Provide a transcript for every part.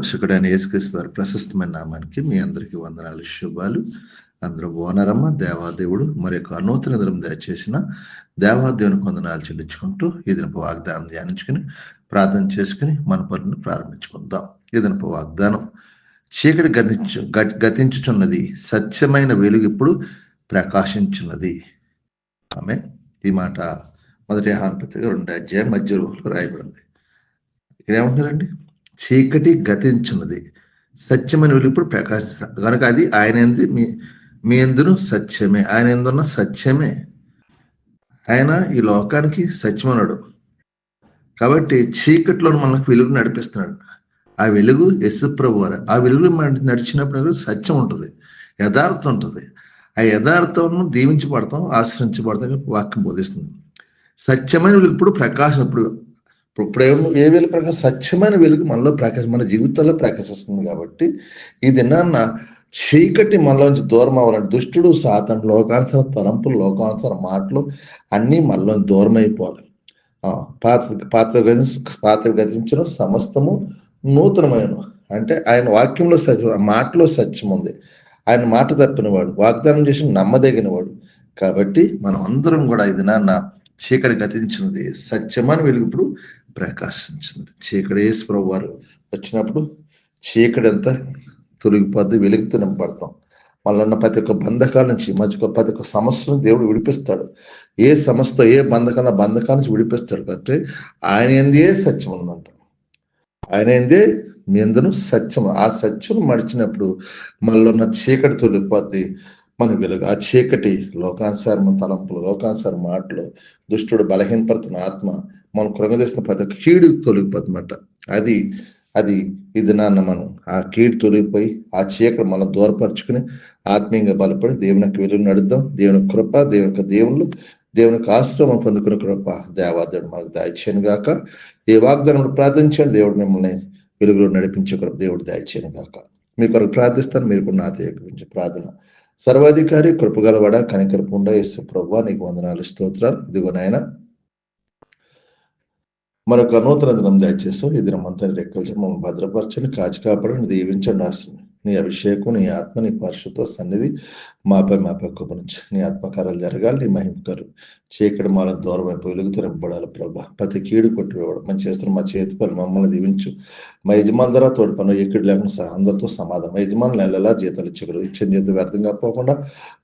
రక్షకుడైన యేసుక్రీస్తు వారి ప్రశస్తమైన నామానికి మీ అందరికీ వందనాలు, శుభాలు. అందరూ బాగున్నారమ్మా. దేవాదేవుడు మరి యొక్క నూతన దినం దయచేసిన దేవాదేవునికి వందనాలు చెల్లించుకుంటూ ఈ దినపు వాగ్దానం ధ్యానించుకుని ప్రార్థన చేసుకుని మన పనులను ప్రారంభించుకుందాం. ఈ దినపు వాగ్దానం, చీకటి గతించుచున్నది, సత్యమైన వెలుగు ఇప్పుడు ప్రకాశించున్నది. ఆమె ఈ మాట మొదటి యోహాను పత్రిక 2 మధ్యలో రాయబడింది. ఇక్కడ ఏమంటారండి? చీకటి గతించున్నది, సత్యమైన వెలుగు ఇప్పుడు ప్రకాశిస్తాం కనుక అది ఆయన ఎందు మీ ఎందును సత్యమే, ఆయన ఎందున్న సత్యమే. ఆయన ఈ లోకానికి సత్యమన్నాడు కాబట్టి చీకట్లో మనకు వెలుగు నడిపిస్తున్నాడు. ఆ వెలుగు యేసుప్రభు వారు. ఆ వెలుగు నడిచినప్పుడు సత్యం ఉంటుంది, యథార్థం ఉంటుంది. ఆ యథార్థం దీవించబడతాం, ఆశ్రయించబడతాం. వాక్యం బోధిస్తుంది. సత్యమైన వెలుగు ఇప్పుడు ప్రకాశం. ఇప్పుడు ఏ వెలుగు ప్రకాశం? సత్యమైన వెలుగు మనలో మన జీవితంలో ప్రకాశిస్తుంది. కాబట్టి ఈ దినాన్న చీకటి మనలోంచి దూరం అవ్వాలంటే దుష్టుడు, సాతాను, లోకానుసార తలంపులు, లోకానుసార మాటలు అన్నీ మనలోంచి దూరం అయిపోవాలి. పాత గతించిన సమస్తము నూతనమైన అంటే ఆయన వాక్యంలో సత్యం, మాటలో సత్యం ఉంది. ఆయన మాట తప్పినవాడు, వాగ్దానం చేసి నమ్మదగినవాడు. కాబట్టి మనం అందరం కూడా ఈ దినాన్న చీకటి గతించినది, సత్యమైన వెలుగు ఇప్పుడు ప్రకాశించింది. చీకటి యేసు ప్రభు వారు వచ్చినప్పుడు చీకటి అంతా తొలగిపోద్ది, వెలుగుతూ నింపబడతాం. మళ్ళన్న ప్రతి ఒక్క బంధకాల నుంచి, ప్రతి ఒక్క సమస్యను దేవుడు విడిపిస్తాడు. ఏ సమస్య, ఏ బంధకాల నుంచి విడిపిస్తాడు. కాబట్టి ఆయన ఎందే సత్యం ఉందంట. ఆయన ఎందే మీ అందరూ సత్యం. ఆ సత్యం మడిచినప్పుడు మళ్ళీ చీకటి తొలగిపోద్ది, మన వెలుగు. ఆ చీకటి లోకానుసారమైన తలంపులు, లోకానుసార మాటలు, దుష్టుడు బలహీనపడుతున్న ఆత్మ, మనం కృంగదీసిన ప్రతి ఒక్క కీడు తొలగిపోతుందన్నమాట. అది ఇది నాన్న మనం ఆ కీడు తొలగిపోయి ఆ చీకటి మనం దూరపరుచుకుని ఆత్మీయంగా బలపడి దేవునికి వెలుగు నడుద్దాం. దేవుని కృప, దేవునికి ఆశ్రమం పొందుకునే కృప దేవాదేవుడు మనకు దయచేయను గాక. ఏ వాగ్దానం ప్రార్థించండి, దేవుడు మిమ్మల్ని వెలుగులో నడిపించే కృప దేవుడు దయచేయను గాక. మీ కొరకు ప్రార్థిస్తాను, మీరు కూడా నాతో ఏకీభవించే ప్రార్థన. సర్వాధికారి, కృపగలవాడ, కనికరపుండ యేసు ప్రభువా, నీకు వందనాలు, స్తోత్రాలు. ఇదిగో నాయన మరొక నూతన దినం దయచేస్తాం. ఈ దినం అంతా రెక్కలు మమ్మల్ని భద్రపరచండి, కాచి కాపాడండి, దీవించండి, ఆశ్రయం. నీ అభిషేకం, నీ ఆత్మ, నీ పరిశుద్ధ సన్నిధి మాపై నుంచి నీ ఆత్మకారాలు జరగాలి. నీ మహిమకారు చీకటి మాల దూరం అయిపోయి వెలుగుతూ నింపబడాలి. ప్రభా, ప్రతి కీడు కొట్టివేవాడు మనం చేస్తున్న మా చేతి పని మమ్మల్ని దీవించు. మా యజమాని ద్వారా తోటి పనులు ఎక్కడి లేకుండా అందరితో సమాధానం. మా యజమానులు నెలలా జీతాలు ఇచ్చగలరు. ఇచ్చిన జీతం వ్యర్థంగా పోకుండా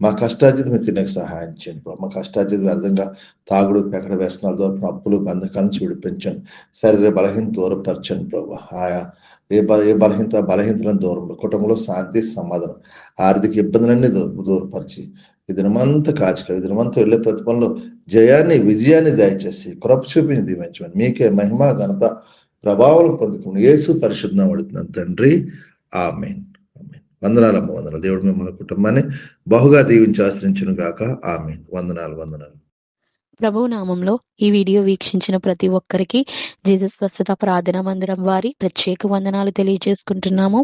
మా కష్టార్జిత మీరు తినకు సహాయం చేయండి ప్రభా. మా కష్టార్జిత వ్యర్థంగా తాగుడు, పెకడ వ్యసనాల ద్వారా అప్పులు, బంధకాల నుంచి విడిపించండి. శరీర బలహీన దూరపరచండి ప్రభా. ఆయా ఏ బలహీనతలను దూరం, కుటుంబంలో శాంతి, సమాధానం, ఆర్థిక ఇబ్బందులన్నీ దూరపరిచి ఈ దినమంతా కాచుకోవాలి. ఈ దినమంతా వెళ్ళే ప్రతిఫలంలో జయాన్ని, విజయాన్ని దయచేసి కృప చూపించి దీవించమని మీకే మహిమ, ఘనత, ప్రభావం పొందుకుని యేసు పరిశుద్ధం అడుగుతున్నాను తండ్రి. ఆమేన్. వందనాలమ్మ, వందనాలు. దేవుడు మిమ్మల్ని కుటుంబాన్ని బహుగా దీవించి ఆశ్రయించును గాక. ఆమేన్. వందనాలు. ప్రభువు నామంలో ఈ వీడియో వీక్షించిన ప్రతి ఒక్కరికి జీసస్ స్వస్థత ప్రార్థనా మందిరం వారి ప్రత్యేక వందనాలు తెలియజేసుకుంటున్నాము.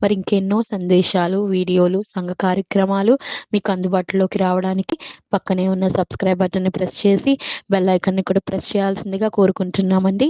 మరి ఇంకెన్నో సందేశాలు, వీడియోలు, సంఘ కార్యక్రమాలు మీకు అందుబాటులోకి రావడానికి పక్కనే ఉన్న సబ్స్క్రైబ్ బటన్ని ప్రెస్ చేసి బెల్ ఐకాన్ని కూడా ప్రెస్ చేయాల్సిందిగా కోరుకుంటున్నామండి.